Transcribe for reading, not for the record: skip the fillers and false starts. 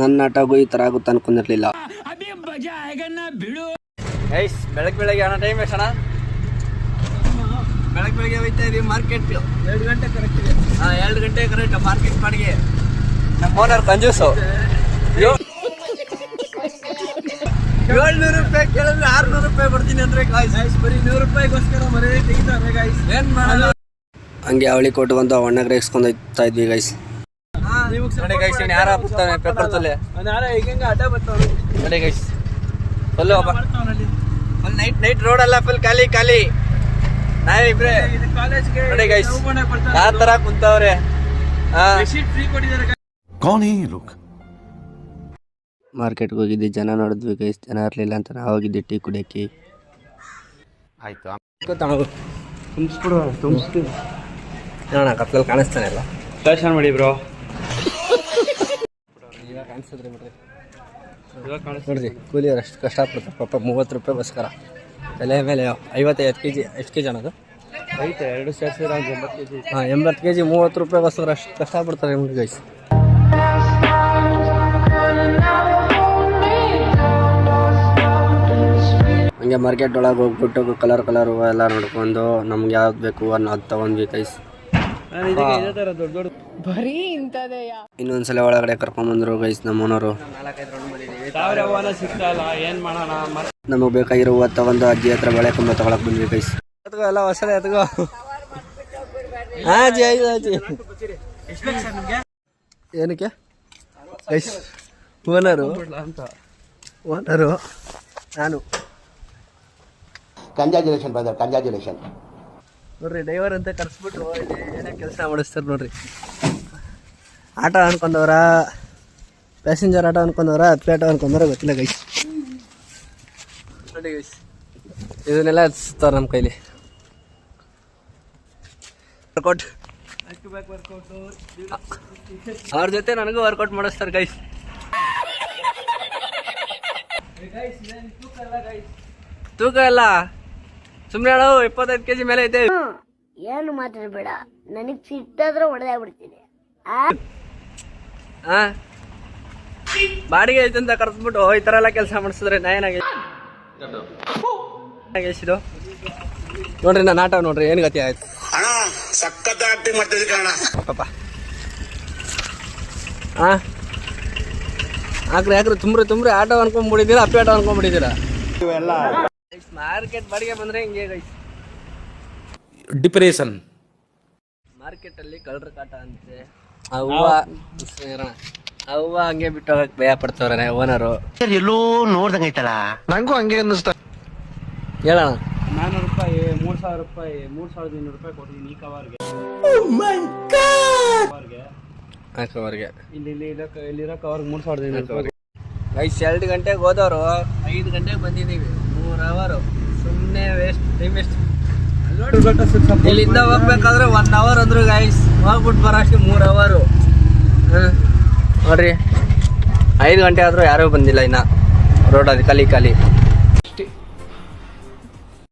ನನ್ನ ಆಟಗೂ ಈ ಥರ ಆಗುತ್ತೆ ಅನ್ಕೊಂಡಿರ್ಲಿಲ್ಲ. ಗೈಸ್ ಬೆಳಗ್ಗೆ ಅಣ್ಣ ಟೈಮ್ ಎಷ್ಟು ಅಣ್ಣ? ಬೆಳಗ್ಗೆ ಹೋಯ್ತಾ ಇದೀವಿ ಮಾರ್ಕೆಟ್. 2 ಗಂಟೆ ಕರೆಕ್ಟ್ ಇದೆ. 2 ಗಂಟೆ ಕರೆಕ್ಟ್ ಮಾರ್ಕೆಟ್ ಮಾಡಿಗೆ. ನಮ್ಮ ಓನರ್ ಕಂಜೂಸು 700 ರೂಪಾಯಿ ಕೇಳಿದ್ರೆ 600 ರೂಪಾಯಿ ಕೊಡ್ತೀನಿ ಅಂದ್ರೆ ಗಾಯ್ಸ್ ಬರೀ 100 ರೂಪಾಯಿಗೋಸ್ಕರ ಮನೆ ತೆಗಿತಾರೆ ಗಾಯ್ಸ್. ಏನ್ ಮಾಡೋದು? ಹಂಗೆ ಅವಳಿ ಕೊಟ್ಟು ಬಂದು ಅವಣ್ಣಗೆ ರೇಗಿಸ್ಕೊಂಡು ಹೋಗ್ತಾ ಇದ್ವಿ ಗೈಸ್. ನೋಡಿ ಗೈಸ್ ಇವ್ನು ಯಾರ ಬರ್ತಾನೆ ಪೇಪರ್ ತೊಲೆ ಅಡ್ಡ ಬರ್ತಾವೆ ನೋಡಿ ಗೈಸ್. ಫುಲ್ ನೈಟ್ ರೋಡ್ ಅಲ್ಲ, ಫುಲ್ ಖಾಲಿ ನಾವಿಬ್ರೆ ನೋಡಿ ಗೈಸ್ ಯಾವ ತರ ಕುಂತವ್ರೆ. ಮಾರ್ಕೆಟ್ಗೆ ಹೋಗಿದ್ದೆ, ಜನ ನೋಡಿದ್ವಿ ಗೈಸ್. ಜನ ಇರಲಿಲ್ಲ ಅಂತ ನಾವು ಹೋಗಿದ್ದೆ ಟೀ ಕುಡಿಯೋಕ್ಕೆ. ಆಯ್ತು ತುಂಬಿಸ್ಬಿಡು ನೋಡೋಣ ಕತ್ಲಲ್ಲಿ ಕಾಣಿಸ್ತಾನೆ ಇಲ್ಲ. ಫ್ಯಾಷನ್ ಮಾಡಿ ಬ್ರೋ. ಇವಾಗ ಕಾಣಿಸಿದ್ರಿ ಬಿಡ್ರಿ, ಇವಾಗ ನೋಡ್ರಿ ಕೂಲಿಯವ್ರು ಅಷ್ಟು ಕಷ್ಟಪಡ್ತಾರೆ ಪಾಪ. 30 ರೂಪಾಯಿಗೋಸ್ಕರ ತಲೆ ಮೇಲೆ 55 kg. ಎಷ್ಟು ಕೆ ಜಿ ಅನ್ನೋದು ಐತೆ 2 ಸೇರಿಸಿದ್ರೆ 80 kg. 80 kg 30 ರೂಪಾಯಿಗೋಸ್ಕರ ಅಷ್ಟು ಕಷ್ಟಪಡ್ತಾರೆ ನಿಮ್ಗೆ ಗೈಸ್. ಹಂಗೆ ಮಾರ್ಕೆಟ್ ಒಳಗೆ ಹೋಗ್ಬಿಟ್ಟು ಕಲರ್ ಎಲ್ಲ ನೋಡ್ಕೊಂಡು ನಮ್ಗೆ ಯಾವ್ದು ಬೇಕು ಅನ್ನೋದು ತಗೊಂಡ್ವಿ ಗೈಸ್. ಇನ್ನೊಂದ್ಸಲ ಒಳಗಡೆ ಕರ್ಕೊಂಡ್ಬಂದ್ರು ಗೈಸ್ ನಮ್ಮನವರು. ನಮಗೆ ಬೇಕಾಗಿರೋ ಹೂವು ತಗೊಂಡು ಅಜ್ಜಿ ಹತ್ರ ಬಳೆ ಕುಂಬ ತಗೊಳಕ್ ಬಂದ್ವಿ ಗೈಸ್. ಎಲ್ಲ ಹೊಸದೇ ಎತ್ಕೋ. ಅಜ್ಜಿ ಏನಕ್ಕೆ ಗೈಸ್? ಓನರು ನಾನು. Congratulation brother, congratulation. ನೋಡ್ರಿ ಡ್ರೈವರ್ ಅಂತ ಕರ್ಸ್ಬಿಟ್ಟು ಏನೇ ಕೆಲಸ ಮಾಡಿಸ್ತಾರೆ ನೋಡ್ರಿ. ಆಟೋ ಅನ್ಕೊಂಡವ್ರ, ಪ್ಯಾಸೆಂಜರ್ ಆಟೋ ಅನ್ಕೊಂಡವ್ರ, ಹತ್ತು ಆಟೋ ಅನ್ಕೊಂಡವ್ರ ಗೊತ್ತಿಲ್ಲ ಗೈಸ್. ನೋಡಿ ಗೈಸ್ ಇದನ್ನೆಲ್ಲ ಹಚ್ತಾರ ನಮ್ಮ ಕೈಲಿ. ವರ್ಕೌಟ್ ಅವ್ರ ಜೊತೆ ನನಗೂ ವರ್ಕೌಟ್ ಮಾಡಿಸ್ತಾರೆ ಗೈಸ್. ತೂಕ ಎಲ್ಲ ಸುಮ್ಮನೆ ಹೇಳೋ 25 kg ಮೇಲೆ ಐತೆ. ಏನು ಮಾತಾಡ್ಬೇಡ, ನನಗೆ ಸಿಟ್ಟಾದ್ರೆ ಹೊಡೆದಾಗ್ಬಿಡ್ತೀನಿ. ಬಾಡಿಗೆ ಐತೆ ಅಂತ ಕರೆದ್ಬಿಟ್ಟು ಈ ಥರ ಎಲ್ಲ ಕೆಲಸ ಮಾಡಿಸಿದ್ರೆ ನಾಯೇನಾಗಿ ನೋಡ್ರಿ. ನಾನು ಆಟ ನೋಡ್ರಿ ಏನು ಗತಿ ಆಯ್ತು ಪಾಪ. ಯಾಕ್ರಿ ತುಂಬ್ರಿ ಆಟೋ ಅನ್ಕೊಂಡ್ಬಿಟ್ಟಿದ್ದೀರಾ, ಅಪ್ಪಿ ಆಟೋ ಅನ್ಕೊಂಡ್ಬಿಟ್ಟಿದ್ದೀರಾ. ಮಾರ್ಕೆಟ್ ಬಾಡಿಗೆ ಬಂದ್ರೆ ಹಿಂಗೆ ಗೈಸ್. ಡಿಪ್ರೆಷನ್ ಮಾರ್ಕೆಟ್ ಅಲ್ಲಿ ಕಳ್ಳರ ಕಾಟ ಅಂತೆ. ಆ ಹೂವ ಹಂಗೆ ಬಿಟ್ಟು ಹೋಗಕ್ ಭಯ ಪಡ್ತವ್ರೆ ಓನರು. ಎಲ್ಲೋ ನೋಡ್ದಂಗೈತಲ್ಲ, ನಂಗೂ ಹಂಗೆ ಅನ್ನಿಸ್ತಾ. ಹೇಳೋಣ 400 ರೂಪಾಯಿ 3000 ರೂಪಾಯಿ 3200 ರೂಪಾಯಿ ಕೊಡ್ತೀನಿ ಈ ಕವರ್ಗೆ. ಕವರ್ಗೆ ಇಲ್ಲಿರೋ ಕವರ್ಗೆ 3200 ರೂಪಾಯಿ. ಗೈಸ್ 2 ಗಂಟೆಗೆ ಹೋದವರು 5 ಗಂಟೆಗೆ ಬಂದಿದ್ದೀವಿ. 3 ಅವರ್ ಸುಮ್ಮನೆ ಟೈಮ್ ವೇಸ್ಟ್. ಇಲ್ಲಿಂದ ಹೋಗ್ಬೇಕಾದ್ರೆ 1 ಅವರ್ ಅಂದ್ರು ಗೈಸ್. ಹೋಗ್ಬಿಟ್ಟು ಬರೋಷ್ಟು 3 ಅವರ್. ನೋಡ್ರಿ 5 ಗಂಟೆ ಆದರೂ ಯಾರೂ ಬಂದಿಲ್ಲ ಇನ್ನು. ರೋಡ್ ಅದು ಖಾಲಿ.